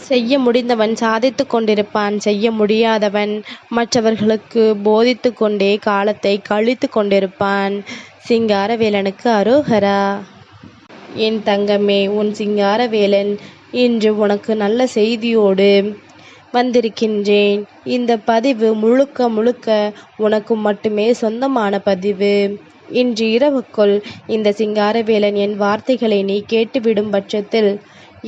செய்ய முடிந்தவன் சாதித்து கொண்டிருப்பான். செய்ய முடியாதவன் மற்றவர்களுக்கு போதித்து கொண்டே காலத்தை கழித்து கொண்டிருப்பான். சிங்காரவேலனுக்கு அரோகரா. என் தங்கமே, உன் சிங்காரவேலன் இன்று உனக்கு நல்ல செய்தியோடு வந்திருக்கின்றேன். இந்த பதிவு முழுக்க முழுக்க உனக்கு மட்டுமே சொந்தமான பதிவு. இன்று இரவுக்குள் இந்த சிங்காரவேலன் என் வார்த்தைகளை நீ கேட்டுவிடும் பட்சத்தில்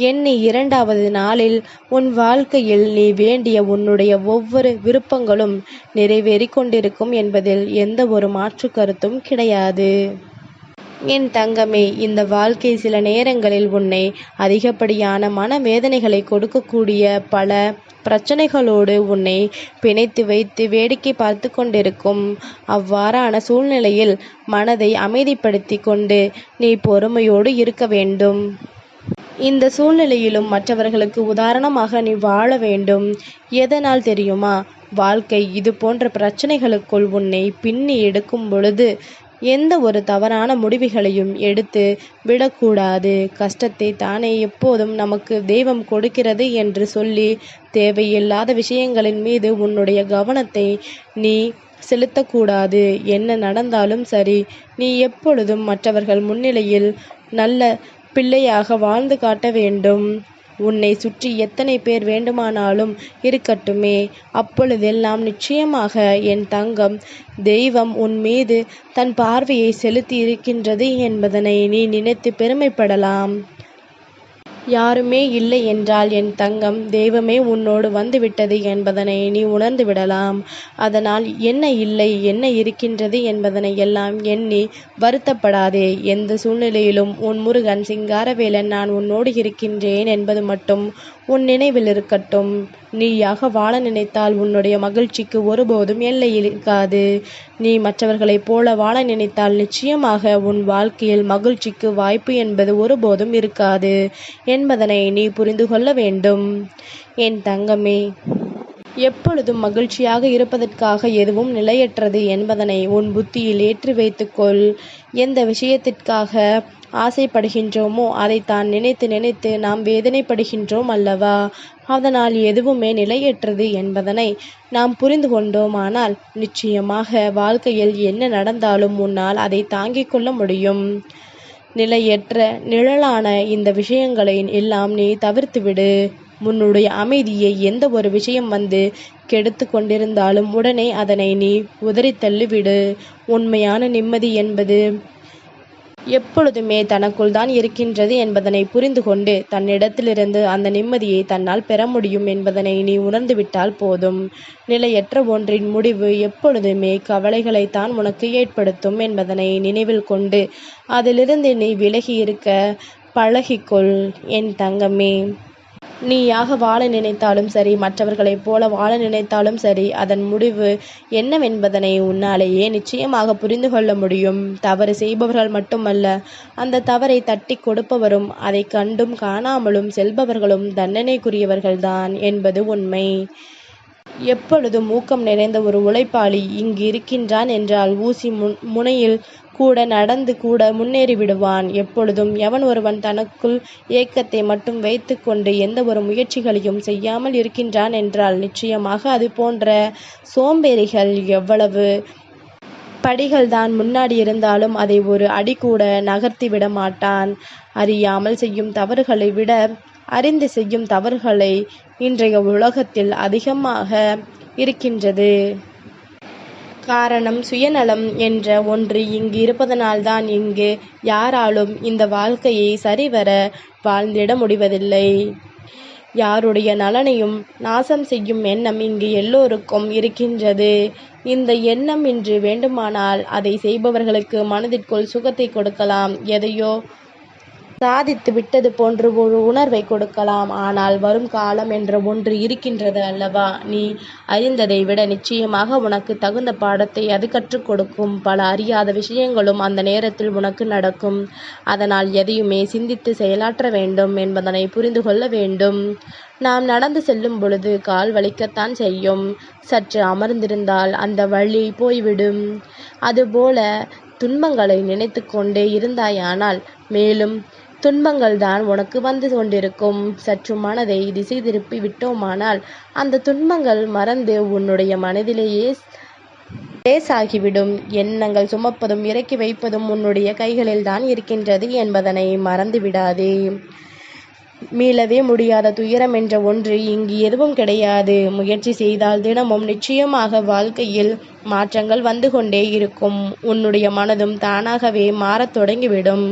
எண்ணி 2வது நாளில் உன் வாழ்க்கையில் நீ வேண்டிய உன்னுடைய ஒவ்வொரு விருப்பங்களும் நிறைவேறிக் கொண்டிருக்கும் என்பதில் எந்த ஒரு மாற்று கருத்தும் கிடையாது. என் தங்கமே, இந்த வாழ்க்கை சில நேரங்களில் உன்னை அதிகப்படியான மனவேதனைகளை கொடுக்கக்கூடிய பல பிரச்சனைகளோடு உன்னை பிணைத்து வைத்து வேடிக்கை பார்த்து கொண்டிருக்கும். அவ்வாறான சூழ்நிலையில் மனதை அமைதிப்படுத்தி கொண்டு நீ பொறுமையோடு இருக்க வேண்டும். இந்த சூழ்நிலையிலும் மற்றவர்களுக்கு உதாரணமாக நீ வாழ வேண்டும். எதனால் தெரியுமா? வாழ்க்கை இது போன்ற பிரச்சனைகளுக்குள் உன்னை பின்னி எடுக்கும் பொழுது எந்த ஒரு தவறான முடிவுகளையும் எடுத்து விடக்கூடாது. கஷ்டத்தை தானே எப்போதும் நமக்கு தெய்வம் கொடுக்கிறது என்று சொல்லி தேவையில்லாத விஷயங்களின் மீது உன்னுடைய கவனத்தை நீ செலுத்தக்கூடாது. என்ன நடந்தாலும் சரி, நீ எப்பொழுதும் மற்றவர்கள் முன்னிலையில் நல்ல பிள்ளையாக வாழ்ந்து காட்ட வேண்டும். உன்னை சுற்றி எத்தனை பேர் வேண்டுமானாலும் இருக்கட்டுமே, அப்பொழுதெல்லாம் நிச்சயமாக என் தங்கம், தெய்வம் உன் மீது தன் பார்வையை செலுத்தி இருக்கின்றது என்பதனை நீ நினைத்து பெருமைப்படலாம். யாருமே இல்லை என்றால் என் தங்கம், தெய்வமே உன்னோடு வந்துவிட்டது என்பதனை நீ உணர்ந்து விடலாம். அதனால் என்ன இல்லை, என்ன இருக்கின்றது என்பதனை எல்லாம் எண்ணி வருத்தப்படாதே. எந்த சூழ்நிலையிலும் உன் முருகன் சிங்காரவேலன் நான் உன்னோடு இருக்கின்றேன் என்பது மட்டும் உன் நினைவில் இருக்கட்டும். நீயாக வாழ நினைத்தால் உன்னுடைய மகிழ்ச்சிக்கு ஒருபோதும் எல்லை இருக்காது. நீ மற்றவர்களைப் போல வாழ நினைத்தால் நிச்சயமாக உன் வாழ்க்கையில் மகிழ்ச்சிக்கு வாய்ப்பு என்பது ஒருபோதும் இருக்காது என்பதனை நீ புரிந்து கொள்ள வேண்டும். என் தங்கமே, எப்பொழுதும் மகிழ்ச்சியாக இருப்பதற்காக எதுவும் நிலையற்றது என்பதனை உன் புத்தியில் ஏற்றி வைத்துக்கொள். எந்த விஷயத்திற்காக ஆசைப்படுகின்றோமோ அதைத்தான் நினைத்து நினைத்து நாம் வேதனைப்படுகின்றோம் அல்லவா? அதனால் எதுவுமே நிலையற்றது என்பதனை நாம் புரிந்து கொண்டோமானால் நிச்சயமாக வாழ்க்கையில் என்ன நடந்தாலும் உன்னால் அதை தாங்கிக் கொள்ள முடியும். நிலையற்ற நிழலான இந்த விஷயங்களை எல்லாம் நீ தவிர்த்துவிடு. உன்னுடைய அமைதியை எந்த ஒரு விஷயம் வந்து கெடுத்து கொண்டிருந்தாலும் உடனே அதனை நீ உதறி தள்ளிவிடு. உண்மையான நிம்மதி என்பது எப்பொழுதுமே தனக்குள் தான் இருக்கின்றது என்பதனை புரிந்து கொண்டு தன்னிடத்திலிருந்து அந்த நிம்மதியை தன்னால் பெற முடியும் என்பதனை நீ உணர்ந்துவிட்டால் போதும். நிலையற்ற ஒன்றின் முடிவு எப்பொழுதுமே கவலைகளைத்தான் உனக்கு ஏற்படுத்தும் என்பதனை நினைவில் கொண்டு அதிலிருந்து நீ விலகி இருக்க பழகிக்கொள். என் தங்கமே, நீயாக வாழ நினைத்தாலும் சரி, மற்றவர்களைப் போல வாழ நினைத்தாலும் சரி, அதன் முடிவு என்னவென்பதனை உன்னாலேயே நிச்சயமாக புரிந்து கொள்ள முடியும். தவறு செய்பவர்கள் மட்டுமல்ல, அந்த தவறை தட்டி கொடுப்பவரும் அதை கண்டும் காணாமலும் செல்பவர்களும் தண்டனைக்குரியவர்கள்தான் என்பது உண்மை. எப்பொழுதும் ஊக்கம் நிறைந்த ஒரு உழைப்பாளி இங்கு இருக்கின்றான் என்றால் ஊசி முனையில் கூட நடந்து கூட முன்னேறி விடுவான். எப்பொழுதும் எவன் ஒருவன் தனக்குள் ஏக்கத்தை மட்டும் வைத்து கொண்டு எந்த ஒரு முயற்சிகளையும் செய்யாமல் இருக்கின்றான் என்றால் நிச்சயமாக அது போன்ற சோம்பேறிகள் எவ்வளவு படிகள் தான் முன்னாடி இருந்தாலும் அதை ஒரு அடி கூட நகர்த்தி விட மாட்டான். அறியாமல் செய்யும் தவறுகளை விட அறிந்து செய்யும் தவறுகளை இன்றைய உலகத்தில் அதிகமாக இருக்கின்றது. காரணம் சுயநலம் என்ற ஒன்று இங்கு இருப்பதனால்தான் இங்கு யாராலும் இந்த வாழ்க்கையை சரிவர வாழ்ந்திட முடிவதில்லை. யாருடைய நலனையும் நாசம் செய்யும் எண்ணம் இங்கு எல்லோருக்கும் இருக்கின்றது. இந்த எண்ணம் இன்று வேண்டுமானால் அதை செய்பவர்களுக்கு மனதிற்குள் சுகத்தை கொடுக்கலாம், எதையோ சாதித்து விட்டது போன்று ஒரு உணர்வை கொடுக்கலாம். ஆனால் வரும் காலம் என்ற ஒன்று இருக்கின்றது அல்லவா? நீ அறிந்ததை விட நிச்சயமாக உனக்கு தகுந்த பாடத்தை அது கற்றுக் கொடுக்கும். பல அறியாத விஷயங்களும் அந்த நேரத்தில் உனக்கு நடக்கும். அதனால் எதையுமே சிந்தித்து செயலாற்ற வேண்டும் என்பதனை புரிந்து கொள்ள வேண்டும். நாம் நடந்து செல்லும் பொழுது கால் வலிக்கத்தான் செய்யும். சற்று அமர்ந்திருந்தால் அந்த வலி போய்விடும். அதுபோல துன்பங்களை நினைத்து கொண்டே இருந்தாயானால் மேலும் துன்பங்கள் தான் உனக்கு வந்து கொண்டிருக்கும். சற்று மனதை திசை திருப்பி விட்டோமானால் அந்த துன்பங்கள் மறந்து உன்னுடைய மனதிலேயே லேசாகிவிடும். எண்ணங்கள் சுமப்பதும் இறக்கி வைப்பதும் உன்னுடைய கைகளில் தான் இருக்கின்றது என்பதனை மறந்து விடாதே. மீளவே முடியாத துயரம் என்ற ஒன்று இங்கு எதுவும் கிடையாது. முயற்சி செய்தால் தினமும் நிச்சயமாக வாழ்க்கையில் மாற்றங்கள் வந்து கொண்டே இருக்கும். உன்னுடைய மனதும் தானாகவே மாறத் தொடங்கிவிடும்.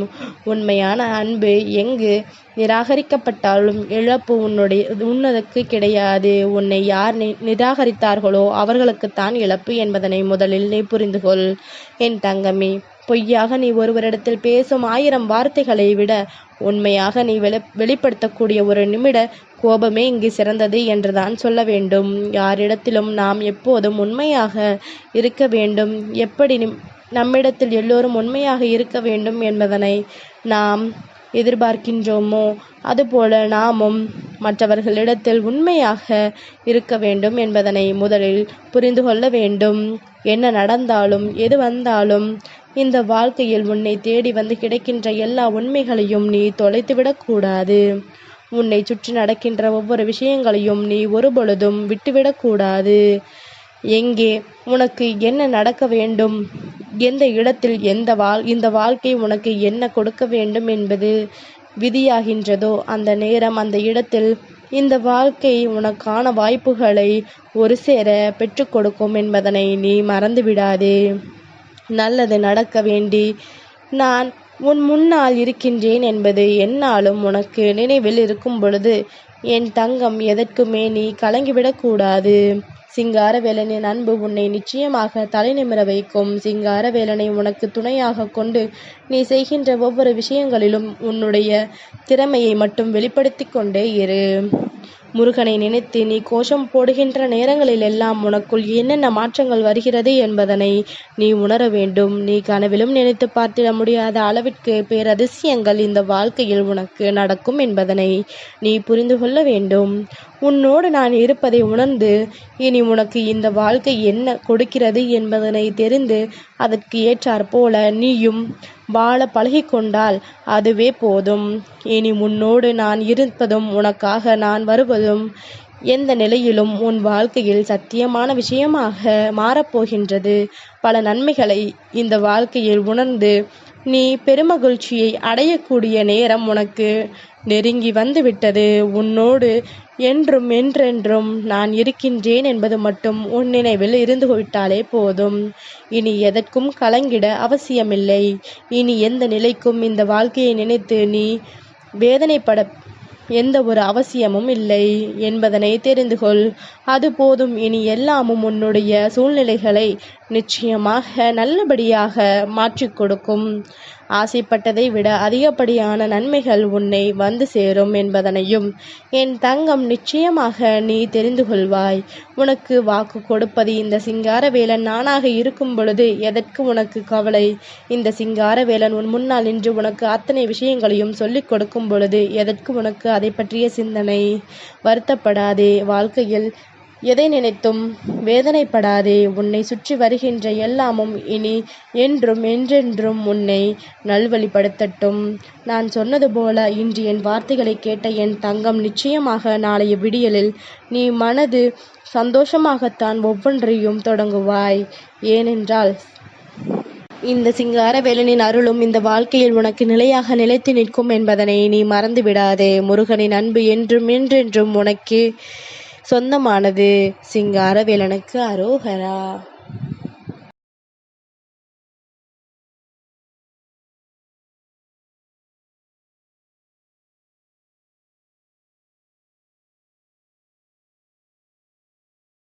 உண்மையான அன்பு எங்கு நிராகரிக்கப்பட்டாலும் இழப்பு உன்னதற்கு கிடையாது. உன்னை யார் நிராகரித்தார்களோ அவர்களுக்குத்தான் இழப்பு என்பதனை முதலில் நீ புரிந்து கொள் என் தங்கமே. பொய்யாக நீ ஒருவரிடத்தில் பேசும் 1000 வார்த்தைகளை விட உண்மையாக நீ வெளிப்படுத்தக்கூடிய ஒரு நிமிட கோபமே இங்கு சிறந்தது என்றுதான் சொல்ல வேண்டும். யாரிடத்திலும் நாம் எப்போதும் உண்மையாக இருக்க வேண்டும். எப்படி நம்மிடத்தில் எல்லோரும் உண்மையாக இருக்க வேண்டும் என்பதனை நாம் எதிர்பார்க்கின்றோமோ அதுபோல நாமும் மற்றவர்களிடத்தில் உண்மையாக இருக்க வேண்டும் என்பதனை முதலில் புரிந்து கொள்ள வேண்டும். என்ன நடந்தாலும் எது வந்தாலும் இந்த வாழ்க்கையில் உன்னை தேடி வந்து கிடைக்கின்ற எல்லா உண்மைகளையும் நீ தொலைத்துவிடக்கூடாது. உன்னை சுற்றி நடக்கின்ற ஒவ்வொரு விஷயங்களையும் நீ ஒருபொழுதும் விட்டுவிடக்கூடாது. எங்கே உனக்கு என்ன நடக்க வேண்டும், எந்த இடத்தில் இந்த வாழ்க்கை உனக்கு என்ன கொடுக்க வேண்டும் என்பது விதியாகின்றதோ அந்த நேரம் அந்த இடத்தில் இந்த வாழ்க்கை உனக்கான வாய்ப்புகளை ஒரு சேர பெற்று கொடுக்கும் என்பதனை நீ மறந்து விடாதே. நல்லது நடக்க வேண்டி நான் உன் முன்னால் இருக்கின்றேன் என்பது என்னாலும் உனக்கு நினைவில் இருக்கும் பொழுது என் தங்கம் எதற்குமே நீ கலங்கிவிடக்கூடாது. சிங்காரவேலனின் அன்பு உன்னை நிச்சயமாக தலை நிமிர வைக்கும். சிங்காரவேலனை உனக்கு துணையாக கொண்டு நீ செய்கின்ற ஒவ்வொரு விஷயங்களிலும் உன்னுடைய திறமையை மட்டும் வெளிப்படுத்தி கொண்டே இரு. முருகனை நினைத்து நீ கோஷம் போடுகின்ற நேரங்களில் எல்லாம் உனக்குள் என்னென்ன மாற்றங்கள் வருகிறது என்பதனை நீ உணர வேண்டும். நீ கனவிலும் நினைத்து பார்த்திட முடியாத அளவிற்கு பேரதிசயங்கள் இந்த வாழ்க்கையில் உனக்கு நடக்கும் என்பதனை நீ புரிந்து கொள்ள வேண்டும். உன்னோடு நான் இருப்பதை உணர்ந்து இனி உனக்கு இந்த வாழ்க்கை என்ன கொடுக்கிறது என்பதனை தெரிந்து அதற்கு ஏற்றாற் போல நீயும் வாழ பழகிக்கொண்டால் அதுவே போதும். இனி உன்னோடு நான் இருப்பதும் உனக்காக நான் வருவதும் எந்த நிலையிலும் உன் வாழ்க்கையில் சத்தியமான விஷயமாக மாறப்போகின்றது. பல நன்மைகளை இந்த வாழ்க்கையில் உணர்ந்து நீ பெருமகிழ்ச்சியை அடையக்கூடிய நேரம் உனக்கு நெருங்கி வந்துவிட்டது. உன்னோடு என்றும் என்றென்றும் நான் இருக்கின்றேன் என்பது மட்டும் உன் நினைவில் இருந்து விட்டாலே போதும். இனி எதற்கும் கலங்கிட அவசியமில்லை. இனி எந்த நிலைக்கும் இந்த வாழ்க்கையை நினைத்து நீ வேதனைப்பட எந்த ஒரு அவசியமும் இல்லை என்பதனை தெரிந்து கொள். அது போதும். இனி எல்லாமும் உன்னுடைய சூழ்நிலைகளை நிச்சயமாக நல்லபடியாக மாற்றிக் கொடுக்கும். ஆசைப்பட்டதை விட அதிகப்படியான நன்மைகள் உன்னை வந்து சேரும் என்பதனையும் என் தங்கம் நிச்சயமாக நீ தெரிந்து கொள்வாய். உனக்கு வாக்கு கொடுப்பது இந்த சிங்காரவேலன் நானாக இருக்கும் பொழுது எதற்கு உனக்கு கவலை? இந்த சிங்காரவேலன் உன் முன்னால் நின்று உனக்கு அத்தனை விஷயங்களையும் சொல்லிக் கொடுக்கும் பொழுது எதற்கு உனக்கு அதை பற்றிய சிந்தனை? வருத்தப்படாதே. வாழ்க்கையில் எதை நினைத்தும் வேதனைப்படாதே. உன்னை சுற்றி வருகின்ற எல்லாமும் இனி என்றும் என்றென்றும் உன்னை நல்வழிப்படுத்தட்டும். நான் சொன்னது போல இன்று என் வார்த்தைகளை கேட்ட என் தங்கம் நிச்சயமாக நாளைய விடியலில் நீ மனது சந்தோஷமாகத்தான் ஒவ்வொன்றையும் தொடங்குவாய். ஏனென்றால் இந்த சிங்காரவேலனின் அருளும் இந்த வாழ்க்கையில் உனக்கு நிலையாக நிலைத்து நிற்கும் என்பதனை நீ மறந்து விடாதே. முருகனின் அன்பு என்றும் என்றென்றும் உனக்கு சொந்தமானது. சிங்காரவேலனுக்கு அரோகரா.